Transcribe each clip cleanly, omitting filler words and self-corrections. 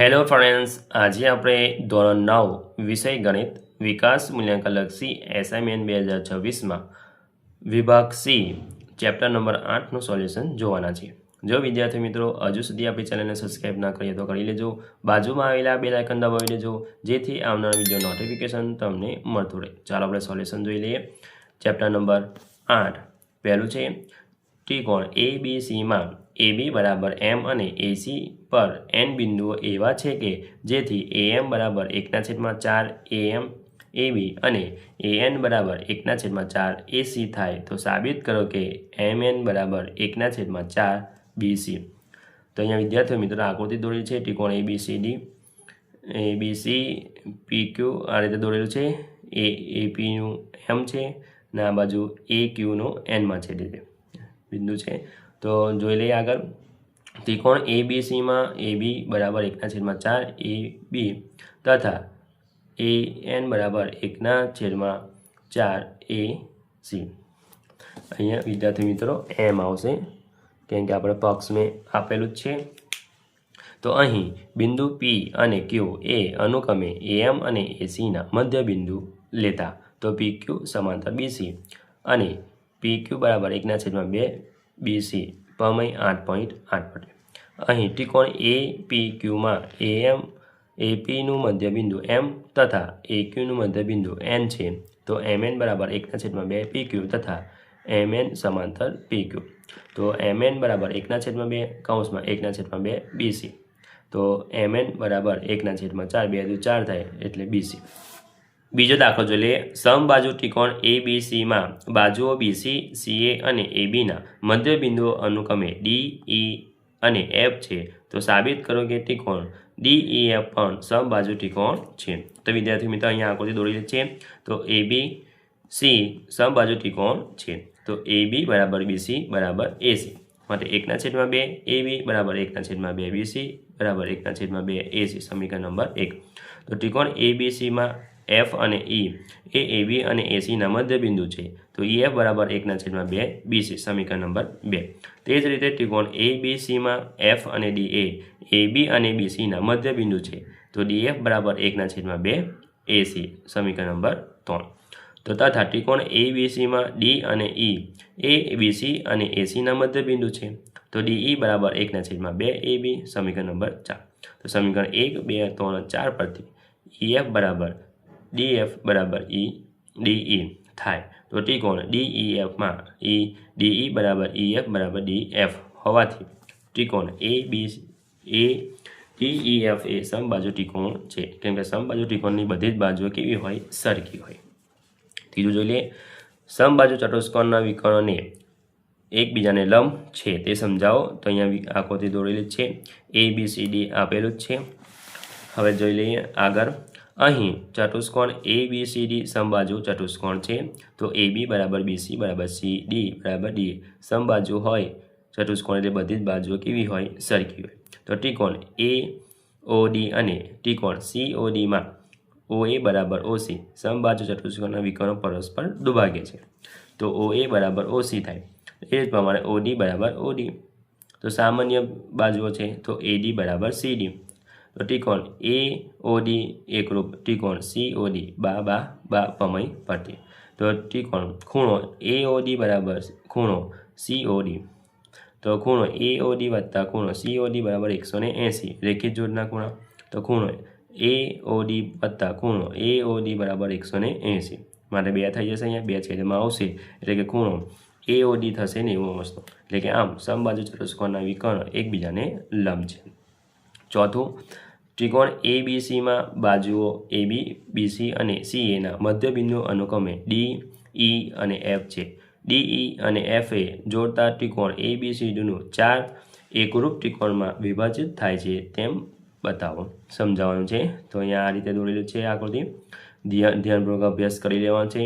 Hello friends, આજે આપણે ધોરણ 9 વિષય ગણિત વિકાસ મૂલ્યાંકનલક્ષી એસાઇનમેન્ટ 2026માં વિભાગ સી ચેપ્ટર નંબર 8નું સોલ્યુશન જોવાના છે। જો વિદ્યાર્થી મિત્રો હજુ સુધી આપણી ચેનલને સબસ્ક્રાઇબ ના કરીએ તો કરી લેજો, બાજુમાં આવેલા બેલ આઇકન દબાવી લેજો જેથી આવનારા વિડીયો નોટિફિકેશન તમને મળતું રહે। ચાલો આપણે સોલ્યુશન જોઈ લઈએ। ચેપ્ટર નંબર 8 પહેલું છે ત્રિકોણ ABCમાં AB બરાબર M અને AC પર n બિંદુઓ એવા છે કે જેથી AM બરાબર 1/4 AM AB અને AN બરાબર 1/4 AC થાય તો સાબિત કરો કે MN બરાબર 1/4 BC। તો અહીંયા વિદ્યાર્થીઓ મિત્રો આકૃતિ દોરેલી છે ત્રિકોણ ABCD ABC PQ આ રીતે દોરેલું છે। AP નું M છે ને આ બાજુ AQ નું N માં છે રીતે બિંદુ છે। તો જોઈ લઈએ આગળ ત્રિકોણ ABCમાં AB બરાબર 1/4 AB તથા AN બરાબર 1/4 AC। અહીંયા વિદ્યાર્થી મિત્રો M આવશે કેમ કે આપણે પક્ષમાં આપેલું જ છે। તો અહીં બિંદુ P અને Q એ અનુક્રમે AM અને AC ના મધ્ય બિંદુ લેતા તો PQ સમાંતર BC અને PQ બરાબર 1/2 BC પ્રમેય 8.8 પડે। અહીં ત્રિકોણ APQમાં AM APનું મધ્યબિંદુ M તથા AQનું મધ્યબિંદુ N છે તો MN બરાબર 1/2 PQ તથા MN સમાંતર PQ તો MN બરાબર 1/2 કૌંસમાં 1/2 BC તો MN બરાબર 1/4 2 દુ 4 થાય એટલે BC। બીજો દાખલો જોઈ લઈએ। સમબાજુ ત્રિકોણ ABCમાં બાજુઓ BC CA અને ABના મધ્યબિંદુઓ અનુક્રમે D E અને F છે તો સાબિત કરો કે ત્રિકોણ DEF પણ સમબાજુ ત્રિકોણ છે। તો વિદ્યાર્થી મિત્રો અહીંયા આકૃતિ દોરેલી છે તો ABC સમબાજુ ત્રિકોણ છે તો AB બરાબર BC બરાબર AC માટે 1/2 AB બરાબર 1/2 BC બરાબર 1/2 AC સમીકરણ નંબર 1। તો ત્રિકોણ ABCમાં F અને E એ AB અને AC ના મધ્યબિંદુ છે તો EF બરાબર 1/2 BC સમીકરણ નંબર 2। તે જ રીતે ત્રિકોણ ABCમાં F અને D એ AB અને BC ના મધ્યબિંદુ છે તો DF બરાબર 1/2 AC સમીકરણ નંબર 3। તો તથા ત્રિકોણ ABCમાં D અને E એ BC અને AC ના મધ્યબિંદુ છે તો DE બરાબર 1/2 AB સમીકરણ નંબર 4। તો સમીકરણ 1 2 3 4 પરથી EF બરાબર DF બરાબર DE થાય તો ત્રિકોણ DEFમાં DE બરાબર EF બરાબર DF હોવાથી ત્રિકોણ DEF એ સમબાજુ ત્રિકોણ છે કેમ કે સમબાજુ ત્રિકોણની બધી જ બાજુઓ કેવી હોય સરખી હોય। ત્રીજું જોઈ લઈએ। સમબાજુ ચતુષ્કોણના વિકર્ણોને એકબીજાને લંબ છે તે સમજાવો તો અહીંયા આકૃતિ દોરેલી છે ABCD આપેલું જ છે। હવે જોઈ લઈએ આગળ અહીં ચતુષ્કોણ ABCD સમબાજુ ચતુષ્કોણ છે તો AB બરાબર BC બરાબર CD બરાબર DA સમબાજુ હોય ચતુષ્કોણ એટલે બધી જ બાજુઓ કેવી હોય સરખી હોય। તો ત્રિકોણ AOD અને ત્રિકોણ CODમાં OA બરાબર OC સમબાજુ ચતુષ્કોણના વિકર્ણો પરસ્પર દુભાગે છે તો OA બરાબર OC થાય। એ જ પ્રમાણે OD બરાબર OD તો સામાન્ય બાજુઓ છે તો AD બરાબર CD તો ત્રિકોણ AOD એકરૂપ ત્રિકોણ COD બા પ્રમેય પરથી તો ત્રિકોણ ખૂણો AOD બરાબર ખૂણો COD તો ખૂણો AOD વત્તા ખૂણો COD બરાબર 180 રેખિત જોડના ખૂણા તો ખૂણો AOD વત્તા ખૂણો AOD બરાબર 180 માટે 2 થઈ જશે। અહીંયા 2 છેદમાં આવશે એટલે કે ખૂણો AOD થશે 90°। એટલે કે આમ સમબાજુ ચતુષ્કોણના વિકર્ણ એકબીજાને લંબ છે। ચોથું ત્રિકોણ ABCમાં બાજુઓ AB BC અને CA ના મધ્યબિંદુ અનુક્રમે D E અને F છે। DE અને F એ જોડતા ત્રિકોણ ABCDનું 4 એકરૂપ ત્રિકોણમાં વિભાજિત થાય છે તેમ બતાવો સમજાવવાનું છે। તો અહીંયા આ રીતે દોરેલું છે આકૃતિ ધ્યાનપૂર્વક અભ્યાસ કરી લેવાનો છે।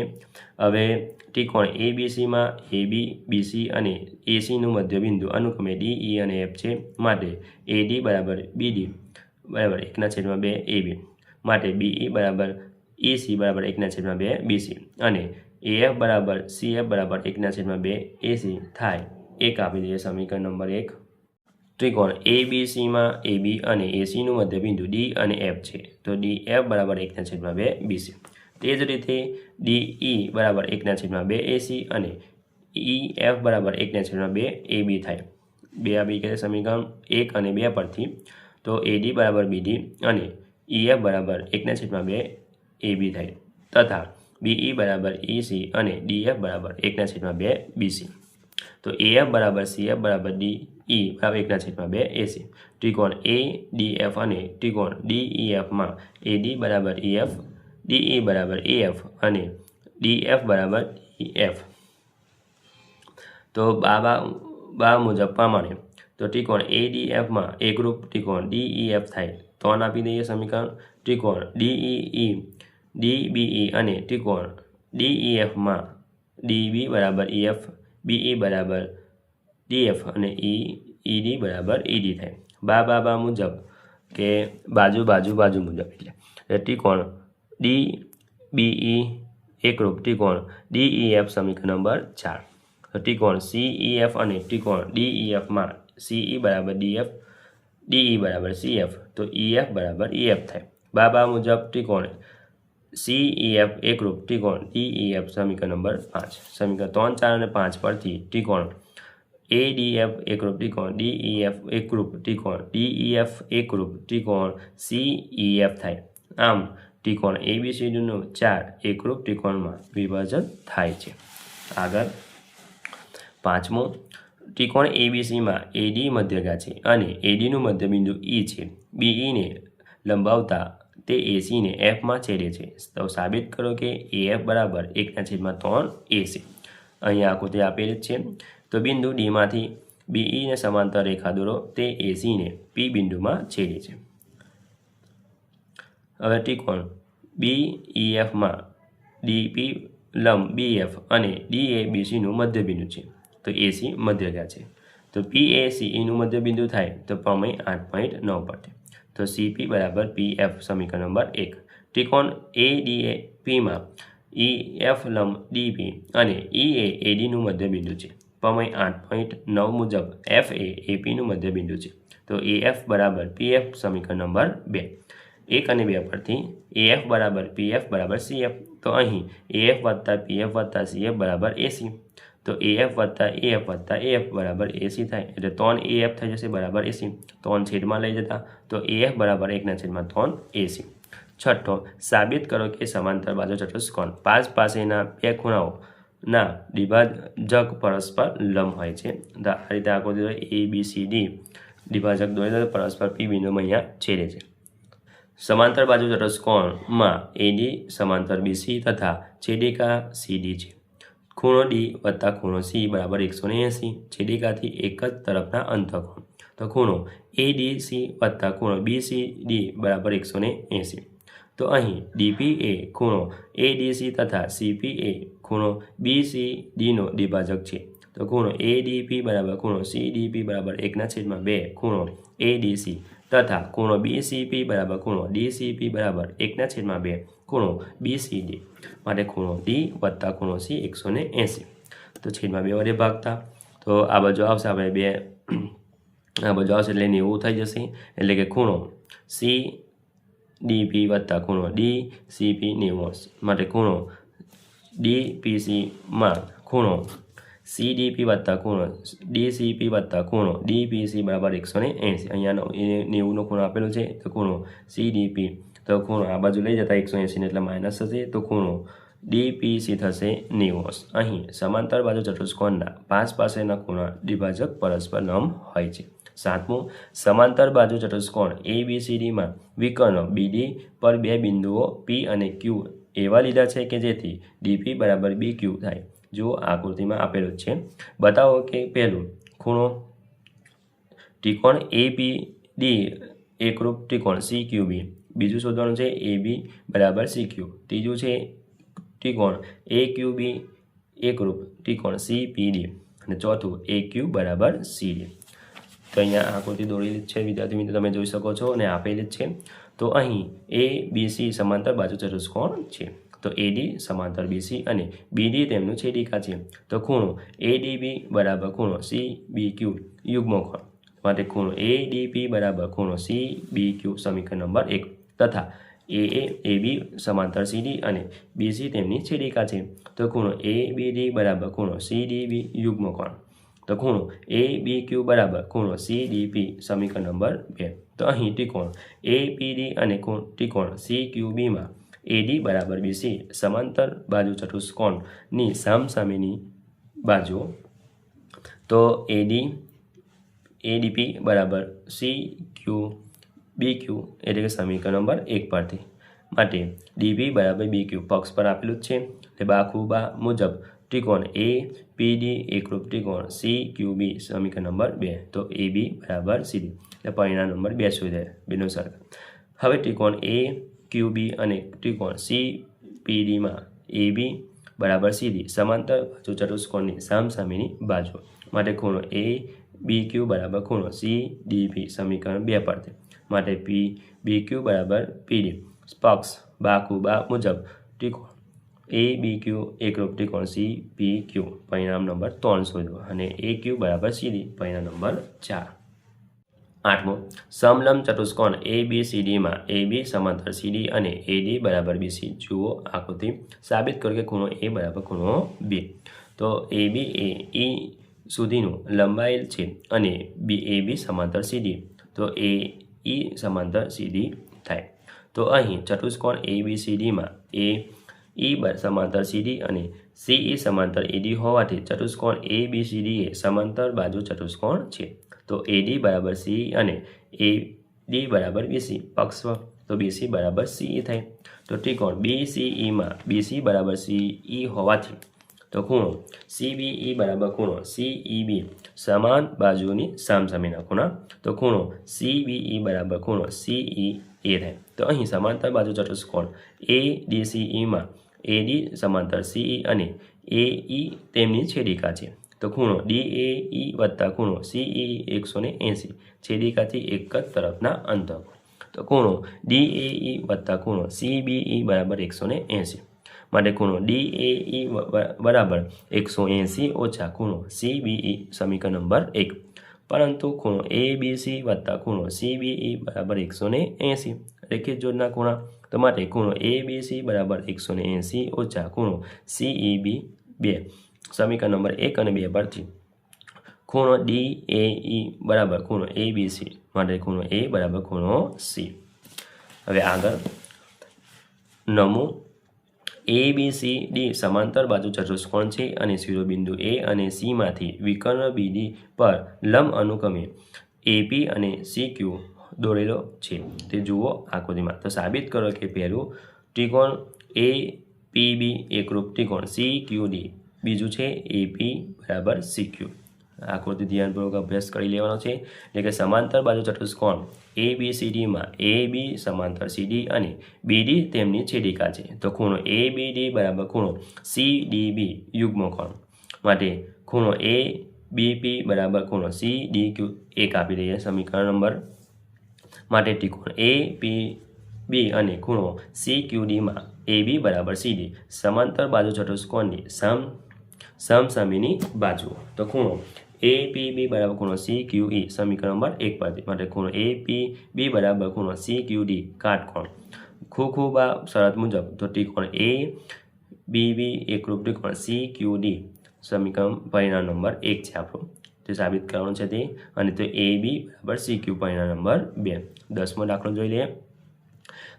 હવે ત્રિકોણ ABCમાં AB BC અને AC નું મધ્યબિંદુ અનુક્રમે DE અને F છે માટે AD બરાબર BD બરાબર 1/2 AB માટે BE બરાબર EC બરાબર 1/2 BC અને AF બરાબર CF બરાબર 1/2 AC થાય। એક આપી દઈએ સમીકરણ નંબર 1। ત્રિકોણ ABCમાં AB અને ACનું મધ્યબિંદુ D અને F છે. તો DF બરાબર 1/2 BC. તે જ રીતે DE બરાબર 1/2 AC અને EF બરાબર 1/2 AB થાય. બે આ બે સમીકરણ 1 અને 2 પરથી તો AD બરાબર BD અને EF બરાબર 1/2 AB થાય તથા BE બરાબર EC અને DF બરાબર 1/2 BC. તો AF બરાબર CF બરાબર DE બરાબર 1/2 AC. ત્રિકોણ ADF અને ત્રિકોણ DEFમાં AD બરાબર EF, DE બરાબર AF અને DF બરાબર EF. તો બા મુજબ પ્રમાણે તો ત્રિકોણ ADFમાં એકરૂપ ત્રિકોણ DEF થાય. તો આપી દઈએ સમીકરણ. ત્રિકોણ DBE અને ત્રિકોણ DEFમાં DB બરાબર EF, BE બરાબર DF અને ED બરાબર ED થાય. બા મુજબ કે બાજુ મુજબ એટલે ત્રિકોણ DBE એકરૂપ ત્રિકોણ DEF સમીકરણ નંબર 4. ત્રિકોણ CEF અને ત્રિકોણ DEFમાં CE બરાબર DF, DE બરાબર CF તો EF બરાબર EF થાય. બા મુજબ ત્રિકોણ CEF એકરૂપ ત્રિકોણ DEF સમીકરણ નંબર 5. સમીકરણ 3, 4 અને 5 પરથી ત્રિકોણ ADF એકરૂપ ત્રિકોણ DEF એકરૂપ ત્રિકોણ DEF એકરૂપ ત્રિકોણ CEF થાય. આમ ત્રિકોણ ABCDનું 4 એકરૂપ ત્રિકોણમાં વિભાજન થાય છે. આગળ 5મો, ત્રિકોણ ABCમાં AD મધ્યગા છે અને ADનું મધ્યબિંદુ E છે. BEને લંબાવતા તે ACને Fમાં છેદે છે. તો સાબિત કરો કે AF બરાબર 1/3 AC. અહીંયા આકૃતિ આપેલી જ છે. તો બિંદુ Dમાંથી BEને સમાંતર રેખા દોરો. તે ACને P બિંદુમાં છેદે છે. હવે ત્રિકોણ BEFમાં DP લંબ BF અને DA BCનું મધ્યબિંદુ છે. તો AC મધ્યગા છે. તો PACEનું મધ્યબિંદુ થાય તો પ્રમેય 8.9 પરથી. તો CP બરાબર PF સમીકરણ નંબર 1. ત્રિકોણ ADPમાં EF લંબ DP અને EA ADનું મધ્યબિંદુ છે. પ્રમેય 8.9 મુજબ F એ APનું મધ્યબિંદુ છે. તો AF બરાબર PF સમીકરણ નંબર 2. 1 અને 2 પરથી AF બરાબર PF બરાબર CF. તો અહીં AF વત્તા PF વત્તા CF બરાબર AC. તો AF વત્તા AF વત્તા AF બરાબર AC થાય. એટલે 3AF થઈ જશે બરાબર AC. 3 છેદમાં લઈ જતા તો AF બરાબર 1/3 AC. છઠ્ઠો, સાબિત કરો કે સમાંતર બાજુ ચતુષ્કોણ પાસેના બે ખૂણાઓના દ્વિભાજક પરસ્પર લંબ હોય છે. તો આ રીતે આકૃતિ ABCD દ્વિભાજક દોરી પરસ્પર P બિંદુમાં અહીંયા છેદે છે. સમાંતર બાજુ ચતુષ્કોણમાં AD સમાંતર BC તથા છેદિકા CD છે. ખૂણો D વત્તા ખૂણો C બરાબર 180. છેદિકાથી એક જ તરફના અંતઃકોણ. તો ખૂણો ADC વત્તા ખૂણો BCD બરાબર 180. તો અહીં DP એ ખૂણો ADC તથા CP એ ખૂણો BCDનો દ્વિભાજક છે. તો ખૂણો ADP બરાબર ખૂણો CDP બરાબર 1/2 ખૂણો ADC તથા ખૂણો BCP બરાબર ખૂણો DCP બરાબર 1/2 ખૂણો BCD માટે ખૂણો D વત્તા ખૂણો C 180. તો છેદમાં 2 વડે ભાગતા તો આ બાજુ આવશે આપણે 2 આ બાજુ આવશે એટલે 90 થઈ જશે. એટલે કે ખૂણો CDP વત્તા ખૂણો DCP 90 માટે ખૂણો DPCમાં ખૂણો CDP વત્તા ખૂણો DCP વત્તા ખૂણો DPC બરાબર 180. અહીંયા 90નો ખૂણો આપેલો છે. તો ખૂણો CDP તો ખૂણો આ બાજુ લઈ જતા 180 એટલે માઇનસ થશે. તો ખૂણો DPC થશે 90. અહીં સમાંતર બાજુ ચતુષ્કોણના પાસેના ખૂણા દ્વિભાજક પરસ્પર લંબ હોય છે. 7મું, સમાંતર બાજુ ચતુષ્કોણ ABCDમાં વિકર્ણ BD પર બે બિંદુઓ P અને Q એવા લીધા છે કે જેથી DP બરાબર BQ થાય. જો આકૃતિમાં આપેલું છે. બતાવો કે પહેલું ખૂણો ત્રિકોણ APD એકરૂપ ત્રિકોણ CQB. બીજું શોધવાનું છે AB બરાબર CQ. ત્રીજું છે ત્રિકોણ AQB એકરૂપ ત્રિકોણ CPD અને ચોથું AQ બરાબર CD. તો અહીંયા આકૃતિ દોરેલી છે વિદ્યાર્થી મિત્રો, તમે જોઈ શકો છો અને આપેલી જ છે. તો અહીં ABC સમાંતર બાજુ ચતુષ્કોણ છે. તો AD સમાંતર BC અને BD તેમનું છેદિકા છે. તો ખૂણો ADB બરાબર ખૂણો CBQ યુગ્મકોણ માટે ખૂણો ADP બરાબર ખૂણો CBQ સમીકરણ નંબર 1 તથા AB સમાંતર CD અને BC તેમની છેદિકા છે તો ખૂણો ABD બરાબર ખૂણો CDB યુગ્મ કોણ તો ખૂણો ABQ બરાબર ખૂણો CDP સમીકરણ નંબર 2 તો અહીં ત્રિકોણ APD અને ત્રિકોણ CQBમાં AD બરાબર BC સમાંતર બાજુ ચતુષ્કોણની સામસામેની બાજુઓ તો ADP બરાબર CQBQ એટલે કે સમીકરણ નંબર 1 પરથી માટે DP બરાબર BQ પક્ષ પર આપેલું જ છે એટલે બાખુબા મુજબ ત્રિકોણ APD એકરૂપ ત્રિકોણ CQB સમીકરણ નંબર 2 તો AB બરાબર CD એટલે પરિણામ નંબર 2 શોધે બેનો સરખા હવે ત્રિકોણ AQB અને ત્રિકોણ CPDમાં AB બરાબર CD સમાંતર બાજુ ચતુષ્કોણની સામસામેની બાજુ માટે ખૂણો ABQ બરાબર ખૂણો CDP સમીકરણ 2 પરથી માટે BQ બરાબર PD પક્ષ બાખુબા મુજબ ત્રિકોણ ABQ એકરૂપ ત્રિકોણ CPQ પરિણામ નંબર 3 શોધો અને AQ બરાબર CD પરિણામ નંબર 4 8મો સમલંબ ચતુષ્કોણ ABCDમાં AB સમાંતર CD અને AD બરાબર BC જુઓ આકૃતિ સાબિત કરો કે ખૂણો A બરાબર ખૂણો B તો AB એ E સુધીનું લંબાયેલ છે અને AB સમાંતર CD તો AE સમાંતર CD થાય તો અહીં ચતુષ્કોણ ABCDમાં AE સમાંતર CD અને CE સમાંતર AD હોવાથી ચતુષ્કોણ ABCD એ સમાંતર બાજુ ચતુષ્કોણ છે તો AD બરાબર CE અને AD બરાબર BC પક્ષ તો BC બરાબર CE થાય તો ત્રિકોણ BCEમાં BC બરાબર CE હોવાથી તો ખૂણો CBE બરાબર ખૂણો CEB સમાન બાજુની સામસામેના ખૂણા તો ખૂણો CBE બરાબર ખૂણો CEA થાય તો અહીં સમાંતર બાજુ ચતુષ્કોણ ADCEમાં AD સમાંતર CE અને AE તેમની છેદિકા છે તો ખૂણો DAE વત્તા ખૂણો CE 180 છેદિકાથી એક જ તરફના અંતર તો ખૂણો DAE વત્તા ખૂણો CBE બરાબર 180 માટે ખૂણો DAE બરાબર 180 ઓછા ખૂણો CBE સમીકરણ નંબર 1 પરંતુ ખૂણો ABC વત્તા ખૂણો CBE બરાબર 180 રેખીય જોડના ખૂણા તો માટે ખૂણો ABC બરાબર 180 ઓછા ખૂણો CEB 2 સમીકરણ નંબર 1 અને 2 પરથી ખૂણો DAE બરાબર ખૂણો ABC માટે ખૂણો A બરાબર ખૂણો C હવે આગળ 9મું ABCD સમાંતર બાજુ ચતુષ્કોણ છે અને શિરોબિંદુ A અને C માંથી વિકર્ણ BD પર લંબ અનુક્રમે AP અને CQ દોરેલો છે તે જુઓ આકૃતિમાં તો સાબિત કરો કે પહેલું ત્રિકોણ APB એકરૂપ ત્રિકોણ CQD બીજું છે AP બરાબર CQ આકૃતિ ધ્યાનપૂર્વક અભ્યાસ કરી લેવાનો છે એટલે કે સમાંતર બાજુ ચતુષ્કોણ ABCDમાં AB સમાંતર CD અને BD તેમની છેદિકા છે તો ખૂણો ABD બરાબર ખૂણો CDB યુગ્મ કોણ માટે ખૂણો ABP બરાબર ખૂણો CDQ એક આપી દઈએ સમીકરણ નંબર માટે ત્રિકોણ APB અને ખૂણો CQDમાં AB બરાબર CD સમાંતર બાજુ ચતુષ્કોણની સમસામેની બાજુ તો ખૂણો APB બરાબર ખૂણો CQE સમીકરણ નંબર 1 પરથી માટે ખૂણો APB બરાબર ખૂણો CQD કાટકોણ ખૂબા શરત મુજબ તો ત્રિકોણ ABB એકરૂપ ત્રિકોણ CQD સમીકરણ પરિણામ નંબર 1 છે આપણું તે સાબિત કરવાનું છે તે અને તો AB બરાબર CQ પરિણામ નંબર 2 10મો દાખલો જોઈ લઈએ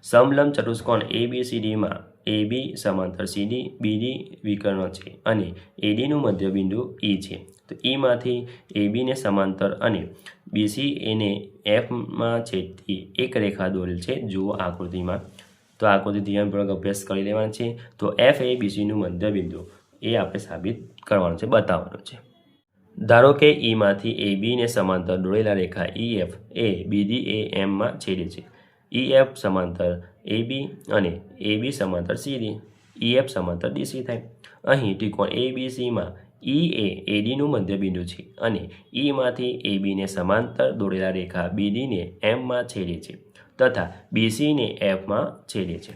સમલંબ ચતુષ્કોણ ABCDમાં AB સમાંતર CD BD વિકર્ણ છે અને ADનું મધ્યબિંદુ E છે તો E માંથી AB ને સમાંતર અને BC એને Fમાં છેદતી એક રેખા દોરેલ છે જુઓ આકૃતિમાં તો આકૃતિ ધ્યાનપૂર્વક અભ્યાસ કરી લેવાનો છે તો F એ BCનું મધ્યબિંદુ એ આપણે સાબિત કરવાનું છે બતાવવાનું છે ધારો કે E માંથી AB ને સમાંતર દોરેલા રેખા EF એ BD એ Mમાં છેદે છે EF સમાંતર AB અને AB સમાંતર CD EF સમાંતર DC થાય અહીં ત્રિકોણ ABCમાં E એ ADનું મધ્યબિંદુ છે અને E માંથી AB ને સમાંતર દોરેલા રેખા BD ને Mમાં છેદે છે તથા BC ને Fમાં છેદે છે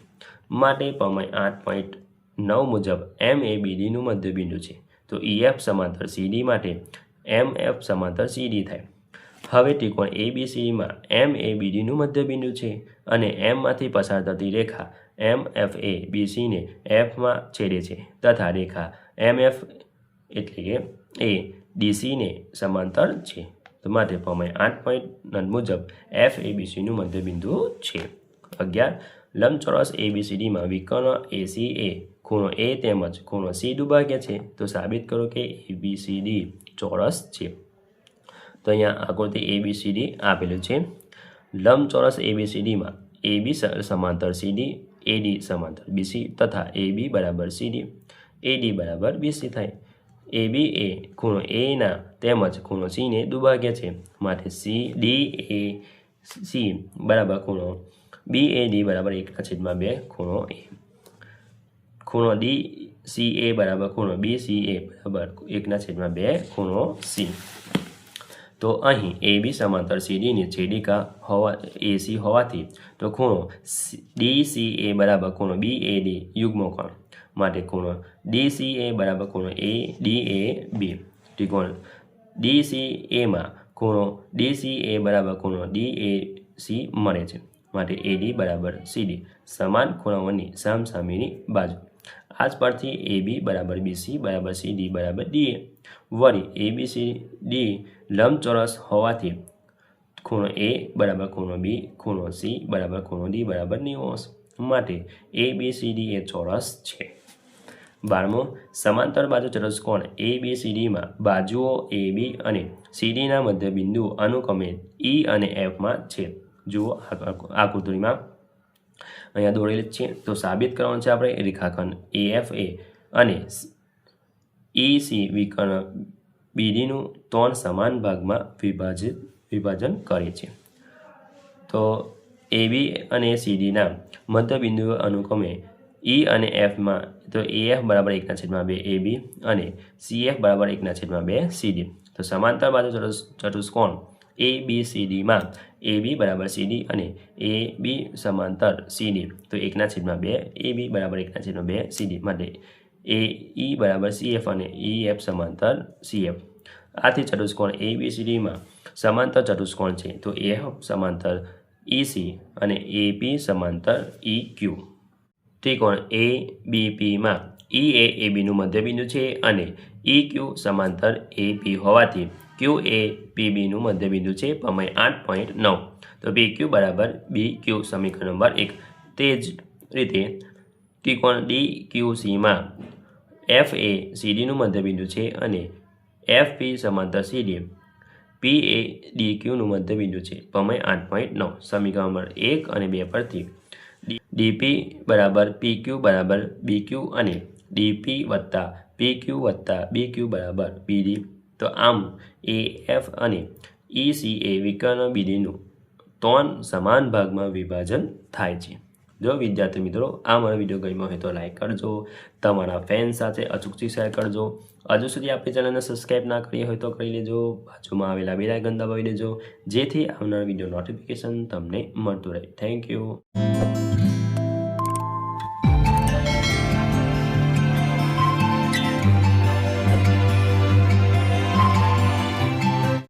માટે પ્રમેય 8.9 મુજબ M એ BDનું મધ્યબિંદુ છે તો EF સમાંતર CD માટે MF સમાંતર CD થાય હવે ત્રિકોણ ABCમાં M એ BDનું મધ્યબિંદુ છે અને Mમાંથી પસાર થતી રેખા MF એ BCને Fમાં છેદે છે તથા રેખા MF એટલે કે એ DCને સમાંતર છે. તો માટે પ્રમેય 8.9 મુજબ F એ BCનું મધ્યબિંદુ છે. 11. લંબચોરસ ABCDમાં વિકર્ણ AC એ ખૂણો A તેમજ ખૂણો C દુભાગ્ય છે. તો સાબિત કરો કે ABCD ચોરસ છે. તો અહીંયા આકૃતિ ABCD આપેલું છે. લંબચોરસ ABCDમાં AB સમાંતર CD, AD સમાંતર BC તથા AB બરાબર CD, AD બરાબર BC થાય. AB એ ખૂણો A ના તેમજ ખૂણો C ને દુભાગ્ય છે. માટે DAC બરાબર ખૂણો BAD બરાબર 1/2 ખૂણો A. ખૂણો DCA બરાબર ખૂણો BCA બરાબર 1/2 ખૂણો C. તો અહીં AB સમાંતર CDની છેદિકા AC હોવાથી તો ખૂણો DCA બરાબર ખૂણો BAD યુગ્મકોણ. માટે ખૂણો DCA બરાબર ખૂણો ADAB. ત્રિકોણ DCAમાં ખૂણો DCA બરાબર ખૂણો DAC મળે છે. માટે AD બરાબર CD સમાન ખૂણાઓની સામસામેની બાજુ. આ જ પરથી AB બરાબર BC બરાબર CD બરાબર DA. વળી ABCD લંબચોરસ હોવાથી ખૂણો A બરાબર ખૂણો B, ખૂણો C બરાબર ખૂણો D બરાબર 90°. માટે ABCD એ ચોરસ છે. 12. સમાંતર બાજુ ચતુષ્કોણ ABCDમાં બાજુઓ AB અને CDના મધ્યબિંદુ અનુક્રમે E અને Fમાં છે. જુઓ આકૃતિમાં અહીંયા દોરેલી છે. તો સાબિત કરવાનું છે આપણે રેખાખંડ AFA અને EC વિકર્ણ BDનું 3 સમાન ભાગમાં વિભાજન કરે છે. તો AB અને CDના મધ્યબિંદુઓ અનુક્રમે E અને Fમાં તો AF બરાબર 1/2 AB અને CF બરાબર 1/2 CD. તો સમાંતર બાજુ ચતુષ્કોણ ABCDમાં AB બરાબર CD અને AB સમાંતર CD તો 1/2 AB બરાબર 1/2 CD. માટે AE બરાબર CF અને EF સમાંતર CF. આથી ચતુષ્કોણ ABCDમાં સમાંતર ચતુષ્કોણ છે. તો AF સમાંતર EC અને AP સમાંતર EQ. ત્રિકોણ ABPમાં E એ ABનું મધ્યબિંદુ છે અને EQ સમાંતર AP હોવાથી Q એ PBનું મધ્યબિંદુ છે. પ્રમેય 8.9. તો PQ બરાબર BQ સમીકરણ નંબર 1. તે જ રીતે ત્રિકોણ DQCમાં F એ CDનું મધ્યબિંદુ છે અને FP સમાંતર CD, P એ DQનું મધ્યબિંદુ છે. પ્રમેય 8.9 સમીકરણ નંબર 1 અને 2 પરથી DP બરાબર PQ બરાબર BQ અને DP વત્તા PQ વત્તા BQ બરાબર BD. તો આમ AF અને EC એ વિકર્ણ BDનું 3 સમાન ભાગમાં વિભાજન થાય છે. જો વિદ્યાર્થી મિત્રો આ મારો વિડીયો ગમ્યો હોય તો લાઈક કરજો, તમારા ફ્રેન્ડ સાથે અચૂકથી શેર કરજો. હજુ સુધી આપણી ચેનલને સબસ્ક્રાઈબ ના કરી હોય તો કરી લેજો. બાજુમાં આવેલા બેલ આઇકન દબાવી દેજો જેથી આવનાર વિડીયો નોટિફિકેશન તમને મળતું રહે. Thank you.